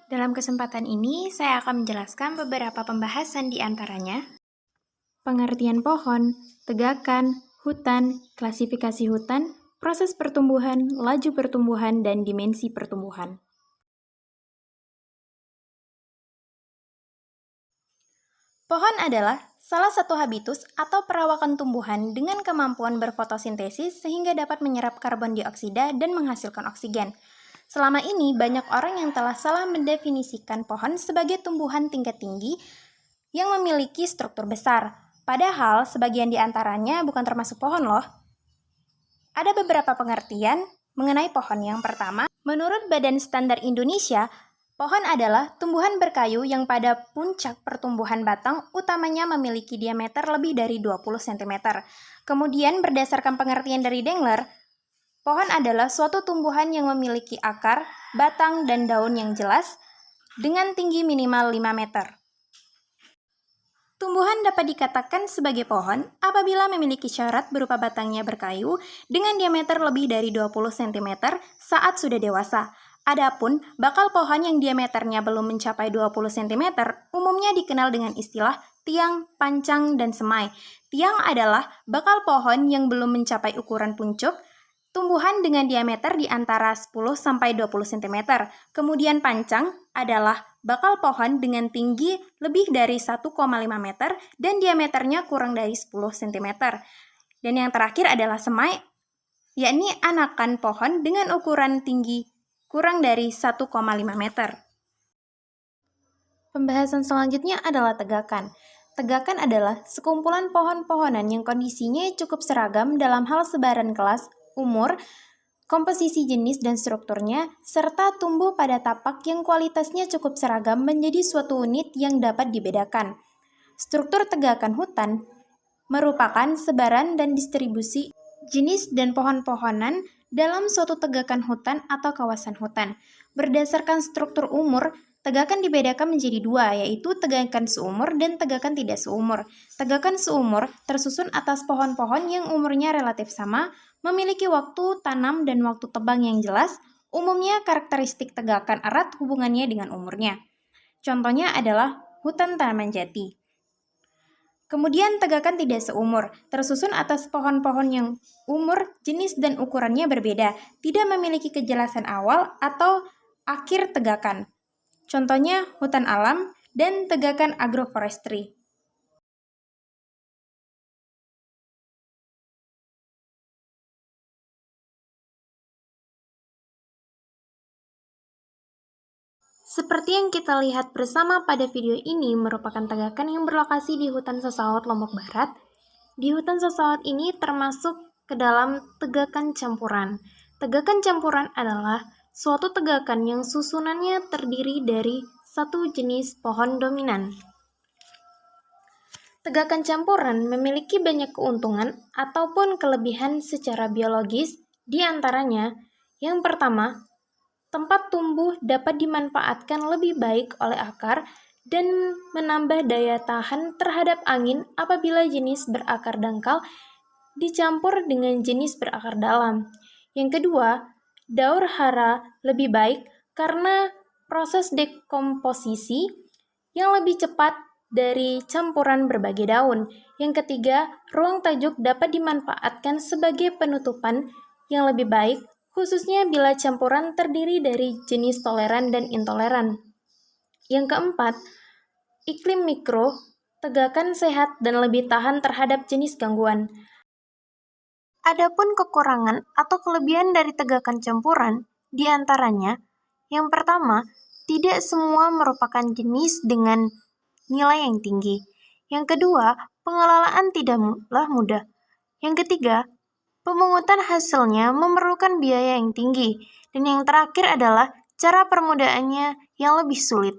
Dalam kesempatan ini, saya akan menjelaskan beberapa pembahasan di antaranya pengertian pohon, tegakan, hutan, klasifikasi hutan, proses pertumbuhan, laju pertumbuhan, dan dimensi pertumbuhan. Pohon adalah salah satu habitus atau perawakan tumbuhan dengan kemampuan berfotosintesis sehingga dapat menyerap karbon dioksida dan menghasilkan oksigen. Selama ini, banyak orang yang telah salah mendefinisikan pohon sebagai tumbuhan tingkat tinggi yang memiliki struktur besar. Padahal, sebagian di antaranya bukan termasuk pohon loh. Ada beberapa pengertian mengenai pohon. Yang pertama, menurut Badan Standar Indonesia, pohon adalah tumbuhan berkayu yang pada puncak pertumbuhan batang utamanya memiliki diameter lebih dari 20 cm. Kemudian, berdasarkan pengertian dari Dengler, pohon adalah suatu tumbuhan yang memiliki akar, batang, dan daun yang jelas dengan tinggi minimal 5 meter. Tumbuhan dapat dikatakan sebagai pohon apabila memiliki syarat berupa batangnya berkayu dengan diameter lebih dari 20 cm saat sudah dewasa. Adapun bakal pohon yang diameternya belum mencapai 20 cm umumnya dikenal dengan istilah tiang, pancang, dan semai. Tiang adalah bakal pohon yang belum mencapai ukuran puncuk, tumbuhan dengan diameter di antara 10-20 cm. Kemudian pancang adalah bakal pohon dengan tinggi lebih dari 1,5 meter dan diameternya kurang dari 10 cm. Dan yang terakhir adalah semai, yakni anakan pohon dengan ukuran tinggi kurang dari 1,5 meter. Pembahasan selanjutnya adalah tegakan. Tegakan adalah sekumpulan pohon-pohonan yang kondisinya cukup seragam dalam hal sebaran kelas, umur, komposisi jenis dan strukturnya, serta tumbuh pada tapak yang kualitasnya cukup seragam menjadi suatu unit yang dapat dibedakan. Struktur tegakan hutan merupakan sebaran dan distribusi jenis dan pohon-pohonan dalam suatu tegakan hutan atau kawasan hutan. Berdasarkan struktur umur, tegakan dibedakan menjadi dua, yaitu tegakan seumur dan tegakan tidak seumur. Tegakan seumur tersusun atas pohon-pohon yang umurnya relatif sama, memiliki waktu tanam dan waktu tebang yang jelas. Umumnya karakteristik tegakan erat hubungannya dengan umurnya. Contohnya adalah hutan tanaman jati. Kemudian tegakan tidak seumur, tersusun atas pohon-pohon yang umur, jenis, dan ukurannya berbeda, tidak memiliki kejelasan awal atau akhir tegakan. Contohnya hutan alam dan tegakan agroforestry. Seperti yang kita lihat bersama pada video ini merupakan tegakan yang berlokasi di hutan sesawat Lombok Barat. Di hutan sesawat ini termasuk ke dalam tegakan campuran. Tegakan campuran adalah suatu tegakan yang susunannya terdiri dari satu jenis pohon dominan. Tegakan campuran memiliki banyak keuntungan ataupun kelebihan secara biologis, di antaranya yang pertama, tempat tumbuh dapat dimanfaatkan lebih baik oleh akar dan menambah daya tahan terhadap angin apabila jenis berakar dangkal dicampur dengan jenis berakar dalam. Yang kedua, daur hara lebih baik karena proses dekomposisi yang lebih cepat dari campuran berbagai daun. Yang ketiga, ruang tajuk dapat dimanfaatkan sebagai penutupan yang lebih baik khususnya bila campuran terdiri dari jenis toleran dan intoleran. Yang keempat, iklim mikro, tegakan sehat dan lebih tahan terhadap jenis gangguan. Adapun kekurangan atau kelebihan dari tegakan campuran, di antaranya, yang pertama, tidak semua merupakan jenis dengan nilai yang tinggi. Yang kedua, pengelolaan tidaklah mudah. Yang ketiga, pemungutan hasilnya memerlukan biaya yang tinggi, dan yang terakhir adalah cara permudaannya yang lebih sulit.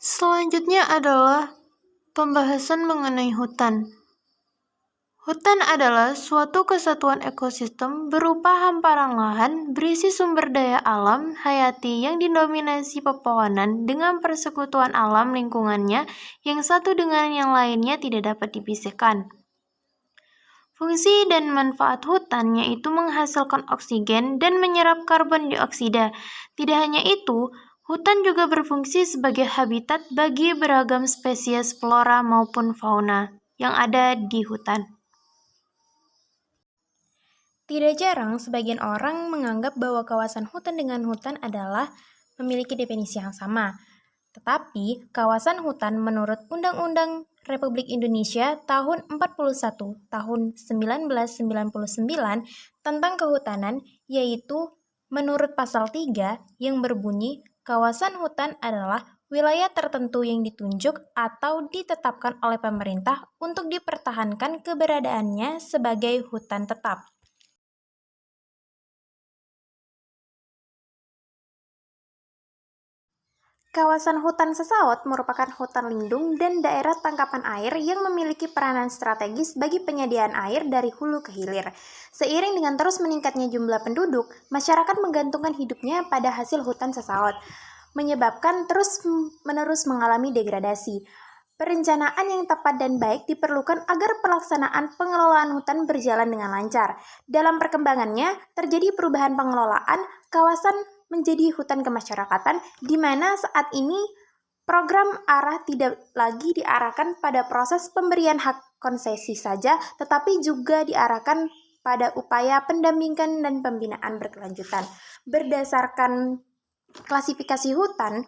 Selanjutnya adalah pembahasan mengenai hutan. Hutan adalah suatu kesatuan ekosistem berupa hamparan lahan berisi sumber daya alam hayati yang didominasi pepohonan dengan persekutuan alam lingkungannya yang satu dengan yang lainnya tidak dapat dipisahkan. Fungsi dan manfaat hutan yaitu menghasilkan oksigen dan menyerap karbon dioksida. Tidak hanya itu, hutan juga berfungsi sebagai habitat bagi beragam spesies flora maupun fauna yang ada di hutan. Tidak jarang sebagian orang menganggap bahwa kawasan hutan dengan hutan adalah memiliki definisi yang sama. Tetapi, kawasan hutan menurut Undang-Undang Republik Indonesia tahun 41 tahun 1999 tentang kehutanan, yaitu menurut pasal 3 yang berbunyi kawasan hutan adalah wilayah tertentu yang ditunjuk atau ditetapkan oleh pemerintah untuk dipertahankan keberadaannya sebagai hutan tetap. Kawasan hutan sesawat merupakan hutan lindung dan daerah tangkapan air yang memiliki peranan strategis bagi penyediaan air dari hulu ke hilir. Seiring dengan terus meningkatnya jumlah penduduk, masyarakat menggantungkan hidupnya pada hasil hutan sesawat, menyebabkan terus-menerus mengalami degradasi. Perencanaan yang tepat dan baik diperlukan agar pelaksanaan pengelolaan hutan berjalan dengan lancar. Dalam perkembangannya, terjadi perubahan pengelolaan kawasan menjadi hutan kemasyarakatan, di mana saat ini program arah tidak lagi diarahkan pada proses pemberian hak konsesi saja, tetapi juga diarahkan pada upaya pendampingan dan pembinaan berkelanjutan. Berdasarkan klasifikasi hutan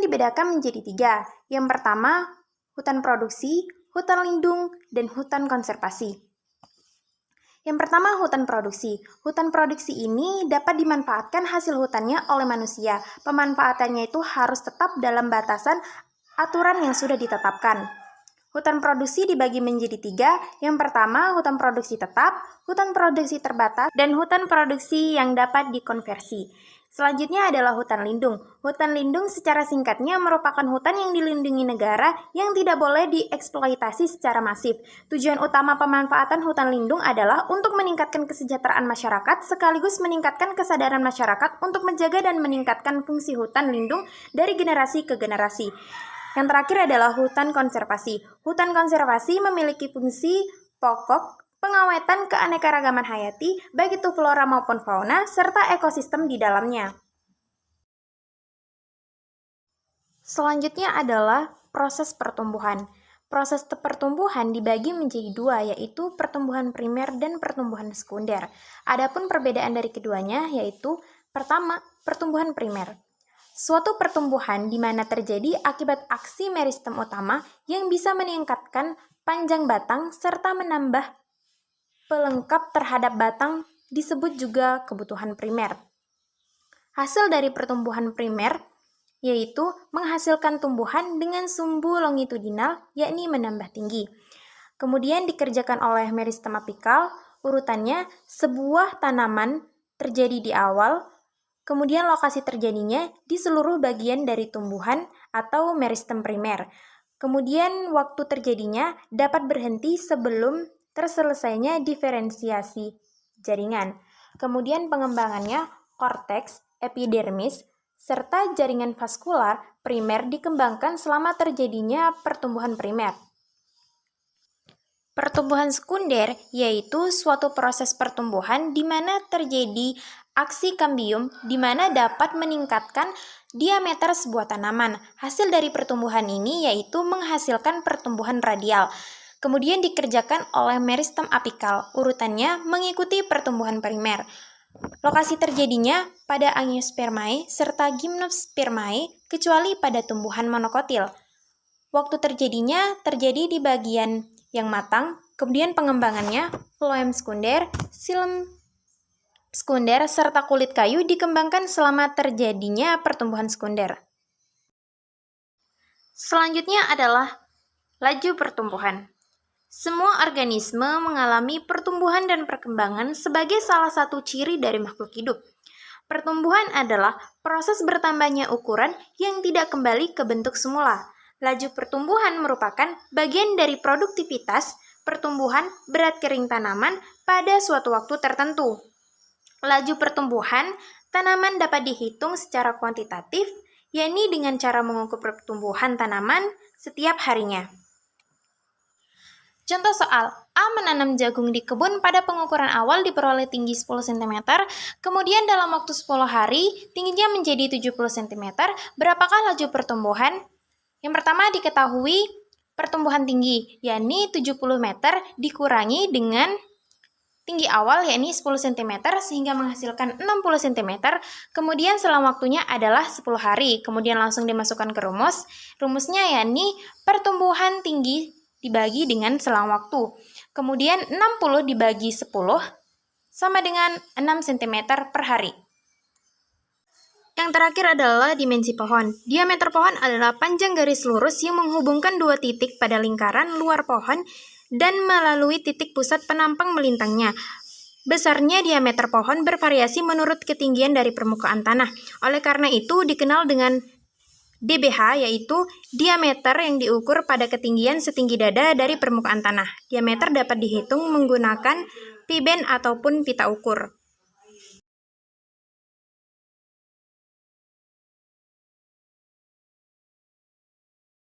dibedakan menjadi 3. Yang pertama, hutan produksi, hutan lindung, dan hutan konservasi. Yang pertama, hutan produksi. Hutan produksi ini dapat dimanfaatkan hasil hutannya oleh manusia. Pemanfaatannya itu harus tetap dalam batasan aturan yang sudah ditetapkan. Hutan produksi dibagi menjadi 3. Yang pertama, hutan produksi tetap, hutan produksi terbatas, dan hutan produksi yang dapat dikonversi. Selanjutnya adalah hutan lindung. Hutan lindung secara singkatnya merupakan hutan yang dilindungi negara yang tidak boleh dieksploitasi secara masif. Tujuan utama pemanfaatan hutan lindung adalah untuk meningkatkan kesejahteraan masyarakat sekaligus meningkatkan kesadaran masyarakat untuk menjaga dan meningkatkan fungsi hutan lindung dari generasi ke generasi. Yang terakhir adalah hutan konservasi. Hutan konservasi memiliki fungsi pokok pengawetan keanekaragaman hayati, baik itu flora maupun fauna, serta ekosistem di dalamnya. Selanjutnya adalah proses pertumbuhan. Proses pertumbuhan dibagi menjadi 2, yaitu pertumbuhan primer dan pertumbuhan sekunder. Adapun perbedaan dari keduanya yaitu, pertama, pertumbuhan primer. Suatu pertumbuhan di mana terjadi akibat aksi meristem utama yang bisa meningkatkan panjang batang serta menambah pelengkap terhadap batang disebut juga kebutuhan primer. Hasil dari pertumbuhan primer yaitu menghasilkan tumbuhan dengan sumbu longitudinal, yakni menambah tinggi. Kemudian dikerjakan oleh meristem apikal, urutannya sebuah tanaman terjadi di awal, kemudian lokasi terjadinya di seluruh bagian dari tumbuhan atau meristem primer. Kemudian waktu terjadinya dapat berhenti sebelum terselesainya diferensiasi jaringan. Kemudian pengembangannya korteks, epidermis, serta jaringan vaskular primer dikembangkan selama terjadinya pertumbuhan primer. Pertumbuhan sekunder yaitu suatu proses pertumbuhan di mana terjadi aksi kambium di mana dapat meningkatkan diameter sebuah tanaman. Hasil dari pertumbuhan ini yaitu menghasilkan pertumbuhan radial. Kemudian dikerjakan oleh meristem apikal, urutannya mengikuti pertumbuhan primer. Lokasi terjadinya pada Angiospermae serta Gymnospermae kecuali pada tumbuhan monokotil. Waktu terjadinya terjadi di bagian yang matang, kemudian pengembangannya phloem sekunder, xilem sekunder, serta kulit kayu dikembangkan selama terjadinya pertumbuhan sekunder. Selanjutnya adalah laju pertumbuhan. Semua organisme mengalami pertumbuhan dan perkembangan sebagai salah satu ciri dari makhluk hidup. Pertumbuhan adalah proses bertambahnya ukuran yang tidak kembali ke bentuk semula. Laju pertumbuhan merupakan bagian dari produktivitas pertumbuhan berat kering tanaman pada suatu waktu tertentu. Laju pertumbuhan tanaman dapat dihitung secara kuantitatif, yakni dengan cara mengukur pertumbuhan tanaman setiap harinya. Contoh soal, A menanam jagung di kebun pada pengukuran awal diperoleh tinggi 10 cm, kemudian dalam waktu 10 hari tingginya menjadi 70 cm. Berapakah laju pertumbuhan? Yang pertama diketahui pertumbuhan tinggi, yakni 70 meter dikurangi dengan tinggi awal yakni 10 cm sehingga menghasilkan 60 cm. Kemudian selang waktunya adalah 10 hari. Kemudian langsung dimasukkan ke rumus. Rumusnya yakni pertumbuhan tinggi dibagi dengan selang waktu. Kemudian 60 dibagi 10 sama dengan 6 cm per hari. Yang terakhir adalah dimensi pohon. Diameter pohon adalah panjang garis lurus yang menghubungkan dua titik pada lingkaran luar pohon dan melalui titik pusat penampang melintangnya. Besarnya diameter pohon bervariasi menurut ketinggian dari permukaan tanah. Oleh karena itu dikenal dengan DBH, yaitu diameter yang diukur pada ketinggian setinggi dada dari permukaan tanah. Diameter dapat dihitung menggunakan pi band ataupun pita ukur.